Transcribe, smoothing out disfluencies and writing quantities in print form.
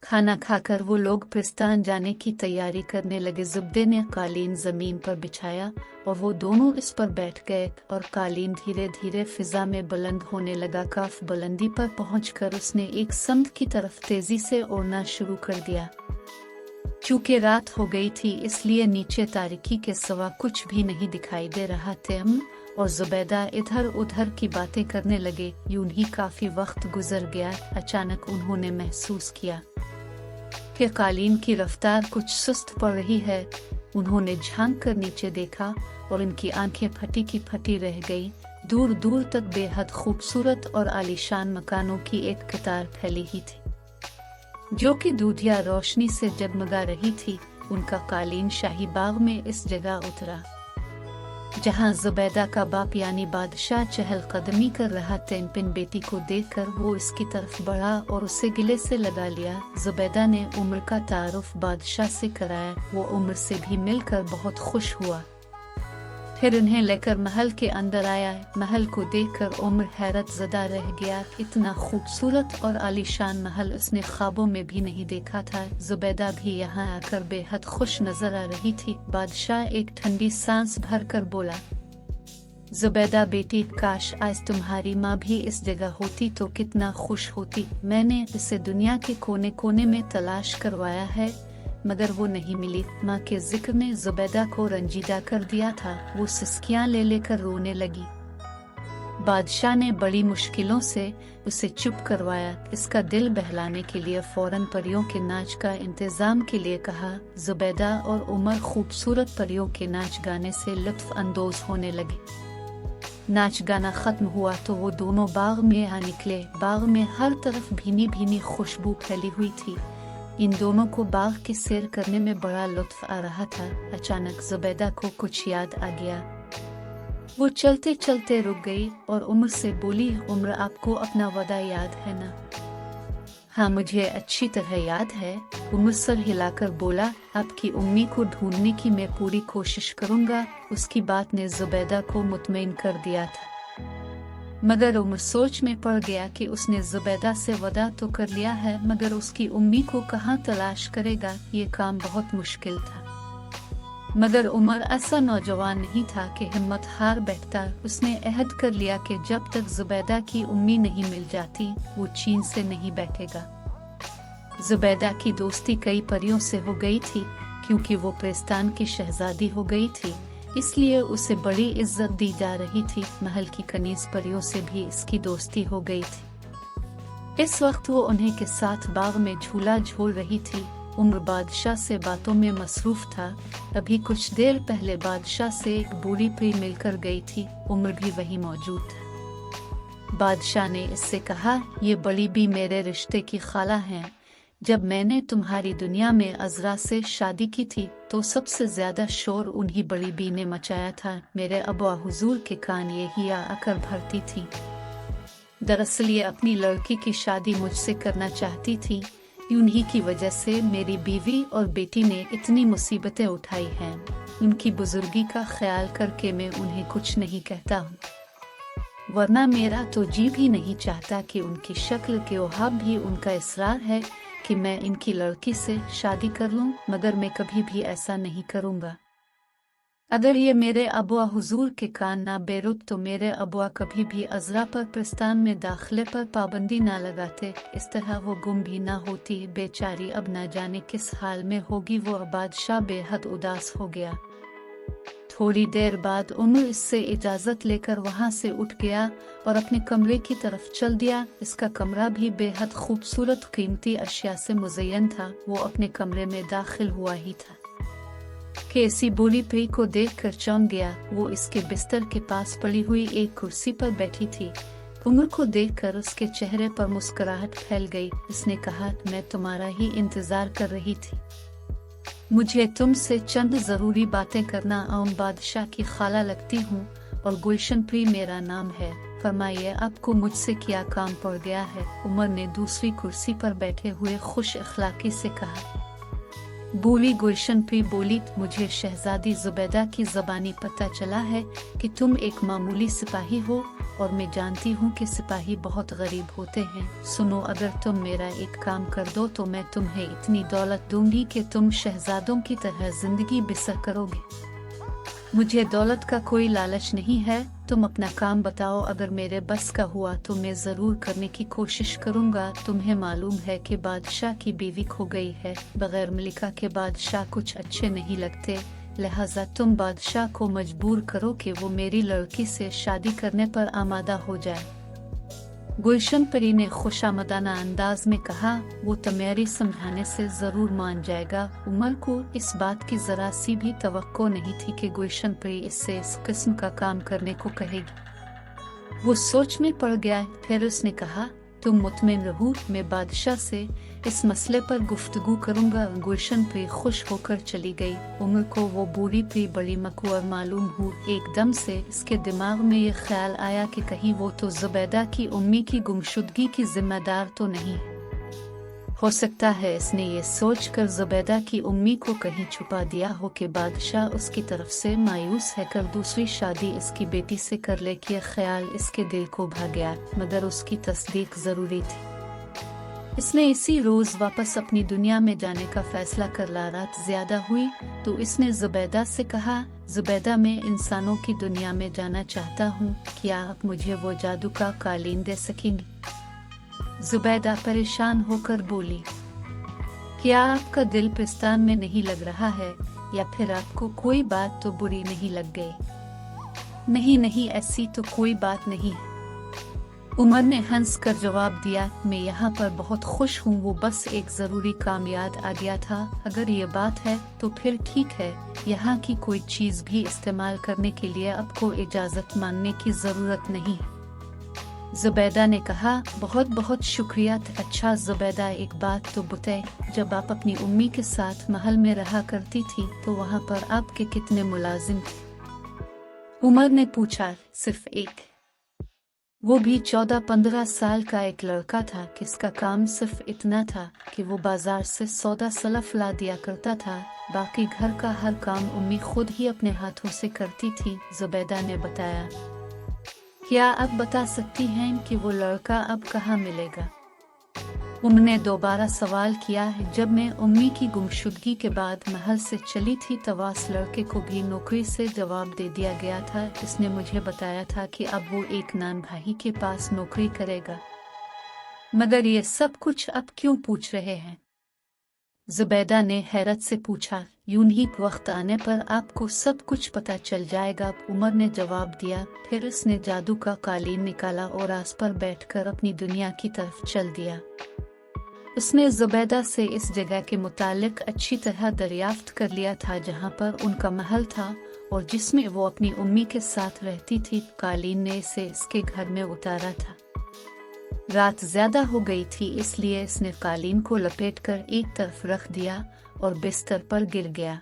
खाना खाकर वो लोग पिस्तान जाने की तैयारी करने लगे। जुबैदा ने कालीन जमीन पर बिछाया और वो दोनों इस पर बैठ गए और कालीन धीरे धीरे फिजा में बुलंद होने लगा। काफ बुलंदी पर पहुंचकर उसने एक सम्त की तरफ तेजी से उड़ना शुरू कर दिया। चूंकि रात हो गई थी इसलिए नीचे तारीकी के सिवा कुछ भी नहीं दिखाई दे रहा था। और जुबैदा इधर उधर की बातें करने लगे। यूं ही काफी वक्त गुजर गया। अचानक उन्होंने महसूस किया कि कालीन की रफ्तार कुछ सुस्त पड़ रही है। उन्होंने झांक कर नीचे देखा और उनकी आंखें फटी की फटी रह गई। दूर दूर तक बेहद खूबसूरत और आलीशान मकानों की एक कतार फैली ही थी, जो कि दूधिया रोशनी से जगमगा रही थी। उनका कालीन शाही बाग में इस जगह उतरा जहां जुबैदा का बाप यानी बादशाह चहलकदमी कर रहा था। पिन बेटी को देखकर वो इसकी तरफ बढ़ा और उसे गिले से लगा लिया। जुबैदा ने उम्र का तारुफ बादशाह से कराया। वो उम्र से भी मिलकर बहुत खुश हुआ। फिर उन्हें लेकर महल के अंदर आया। महल को देखकर उम्र हैरत ज़दा रह गया। इतना खूबसूरत और आलीशान महल उसने ख्वाबों में भी नहीं देखा था। जुबैदा भी यहाँ आकर बेहद खुश नजर आ रही थी। बादशाह एक ठंडी सांस भरकर बोला, जुबैदा बेटी, काश आज तुम्हारी माँ भी इस जगह होती तो कितना खुश होती। मैंने इसे दुनिया के कोने कोने में तलाश करवाया है मगर वो नहीं मिली। माँ के जिक्र ने जुबैदा को रंजीदा कर दिया था। वो सिसकियां ले लेकर रोने लगी। बादशाह ने बड़ी मुश्किलों से उसे चुप करवाया। इसका दिल बहलाने के लिए फौरन परियों के नाच का इंतजाम के लिए कहा। जुबैदा और उमर खूबसूरत परियों के नाच गाने से लुत्फ अंदोज होने लगे। नाच गाना खत्म हुआ तो वो दोनों बाग में आ निकले। बाग में हर तरफ भीनी भीनी खुशबू फैली हुई थी। इन दोनों को बाग की सैर करने में बड़ा लुत्फ आ रहा था। अचानक जुबैदा को कुछ याद आ गया। वो चलते चलते रुक गई और उम्र से बोली, उम्र, आपको अपना वादा याद है ना? हाँ, मुझे अच्छी तरह याद है। उम्र सर हिलाकर बोला, आपकी उम्मी को ढूंढने की मैं पूरी कोशिश करूंगा। उसकी बात ने जुबैदा को मुतमईन कर दिया था। मगर उम्र सोच में पड़ गया कि उसने जुबैदा से वादा तो कर लिया है मगर उसकी उम्मी को कहाँ तलाश करेगा। ये काम बहुत मुश्किल था। मगर उमर ऐसा नौजवान नहीं था कि हिम्मत हार बैठता। उसने अहद कर लिया कि जब तक जुबैदा की उम्मी नहीं मिल जाती वो चैन से नहीं बैठेगा। जुबैदा की दोस्ती कई परियों से हो गई थी। क्योंकि वो पिस्तान की शहजादी हो गई थी इसलिए उसे बड़ी इज्जत दी जा रही थी। महल की कनीज परियों से भी इसकी दोस्ती हो गई थी। इस वक्त वो उन्हें के साथ बाग में झूला झूल रही थी। उम्र बादशाह से बातों में मसरूफ था। अभी कुछ देर पहले बादशाह से एक बूढ़ी परी मिलकर गई थी। उम्र भी वहीं मौजूद था। बादशाह ने इससे कहा, ये बड़ी भी मेरे रिश्ते की खाला हैं। जब मैंने तुम्हारी दुनिया में अजरा से शादी की थी तो सबसे ज्यादा शोर उन्हीं बड़ी बी ने मचाया था। मेरे अबा हुजूर के कान यही आकर भरती थी। दरअसल ये अपनी लड़की की शादी मुझसे करना चाहती थी। उन्हीं की वजह से मेरी बीवी और बेटी ने इतनी मुसीबतें उठाई हैं। उनकी बुजुर्गी का ख्याल करके मैं उन्हें कुछ नहीं कहता हूँ, वरना मेरा तो जी भी नहीं चाहता कि उनकी शक्ल के ओहाब भी उनका इसरार है कि मैं इनकी लड़की से शादी कर लूं। मगर मैं कभी भी ऐसा नहीं करूंगा। अगर ये मेरे अबुआ हुजूर के कान ना बेरुत तो मेरे अबुआ कभी भी अजरा पर पिस्तान में दाखिले पर पाबंदी ना लगाते। इस तरह वो गुम भी ना होती। बेचारी अब ना जाने किस हाल में होगी। वो बादशाह बेहद उदास हो गया। थोड़ी देर बाद उमर इससे इजाजत लेकर वहां से उठ गया और अपने कमरे की तरफ चल दिया। इसका कमरा भी बेहद खूबसूरत कीमती अशिया से मुज़य्यन था। वो अपने कमरे में दाखिल हुआ ही था कि ऐसी बूढ़ी परी को देखकर चौंक गया। वो इसके बिस्तर के पास पड़ी हुई एक कुर्सी पर बैठी थी। उमर को देखकर उसके चेहरे पर मुस्कुराहट फैल गई। उसने कहा, मैं तुम्हारा ही इंतजार कर रही थी। मुझे तुमसे चंद जरूरी बातें करना। आम बादशाह की खाला लगती हूँ और गुलशन परी मेरा नाम है। फरमाइए, आपको मुझसे क्या काम पड़ गया है? उमर ने दूसरी कुर्सी पर बैठे हुए खुश अखलाकी से कहा। बूढ़ी गुलशन परी बोली, मुझे शहजादी जुबैदा की ज़बानी पता चला है कि तुम एक मामूली सिपाही हो और मैं जानती हूँ कि सिपाही बहुत गरीब होते हैं। सुनो, अगर तुम मेरा एक काम कर दो तो मैं तुम्हें इतनी दौलत दूंगी कि तुम शहजादों की तरह जिंदगी बसर करोगे। मुझे दौलत का कोई लालच नहीं है, तुम अपना काम बताओ। अगर मेरे बस का हुआ तो मैं जरूर करने की कोशिश करूंगा। तुम्हें मालूम है कि बादशाह की बीवी खो गई है। बगैर मलिका के बादशाह कुछ अच्छे नहीं लगते, लिहाजा तुम बादशाह को मजबूर करो कि वो मेरी लड़की से शादी करने पर आमादा हो जाए। गुलशन परी ने खुशामदाना अंदाज में कहा, वो तुम्हारी समझाने से जरूर मान जाएगा। उमर को इस बात की जरा सी भी तवक्को नहीं थी कि गुलशन परी इससे इस किस्म का काम करने को कहेगी। वो सोच में पड़ गया। फिर उसने कहा, तुम मुतमिन रहो, मैं बादशाह से इस मसले पर गुफ्तगू करूंगा। गुलशन परी खुश होकर चली गई। उमर को वो बूढ़ी परी बड़ी मकरूर मालूम हुई। एकदम से इसके दिमाग में ये ख्याल आया कि कहीं वो तो जुबैदा की उम्मी की गुमशुदगी की जिम्मेदार तो नहीं। हो सकता है इसने ये सोचकर जुबैदा की उम्मी को कहीं छुपा दिया हो कि बादशाह उसकी तरफ से मायूस है कर दूसरी शादी इसकी बेटी से कर ले। कि ख्याल इसके दिल को भा गया, मगर उसकी तस्दीक जरूरी थी। इसने इसी रोज वापस अपनी दुनिया में जाने का फैसला कर ला। रात ज्यादा हुई तो इसने जुबैदा से कहा, जुबैदा, मैं इंसानों की दुनिया में जाना चाहता हूँ, क्या आप मुझे वो जादू का कालीन दे सकेंगी? जुबैदा परेशान होकर बोली, क्या आपका दिल पिस्तान में नहीं लग रहा है, या फिर आपको कोई बात तो बुरी नहीं लग गई? नहीं नहीं, ऐसी तो कोई बात नहीं। उमर ने हंस कर जवाब दिया, मैं यहाँ पर बहुत खुश हूँ, वो बस एक जरूरी काम याद आ गया था। अगर ये बात है तो फिर ठीक है, यहाँ की कोई चीज भी इस्तेमाल करने के लिए आपको इजाजत मांगने की जरूरत नहीं है। जुबैदा ने कहा, बहुत बहुत शुक्रिया। अच्छा जुबैदा, एक बात तो बताए, जब आप अपनी उम्मी के साथ महल में रहा करती थी तो वहाँ पर आपके कितने मुलाजिम थे? उमर ने पूछा, सिर्फ एक। वो भी 14-15 साल का एक लड़का था, किसका काम सिर्फ इतना था कि वो बाजार से सौदा सलफ ला दिया करता था। बाकी घर का हर काम उम्मी खुद ही अपने हाथों से करती थी। जुबैदा ने बताया, क्या आप बता सकती हैं कि वो लड़का अब कहाँ मिलेगा? उन्होंने दोबारा सवाल किया। जब मैं उम्मी की गुमशुदगी के बाद महल से चली थी तवास लड़के को भी नौकरी से जवाब दे दिया गया था। इसने मुझे बताया था कि अब वो एक नान भाई के पास नौकरी करेगा। मगर ये सब कुछ अब क्यों पूछ रहे हैं? जुबैदा ने हैरत से पूछा, यूं ही वक्त आने पर आपको सब कुछ पता चल जाएगा। उमर ने जवाब दिया। फिर उसने जादू का कालीन निकाला और आस पर बैठकर अपनी दुनिया की तरफ चल दिया। उसने जुबैदा से इस जगह के मुतालिक अच्छी तरह दरियाफ्त कर लिया था जहाँ पर उनका महल था और जिसमें वो अपनी उम्मी के साथ रहती थी। कालीन ने इसे इसके घर में उतारा था। रात ज्यादा हो गई थी, इसलिए इसने कालीन को लपेटकर एक तरफ रख दिया और बिस्तर पर गिर गया।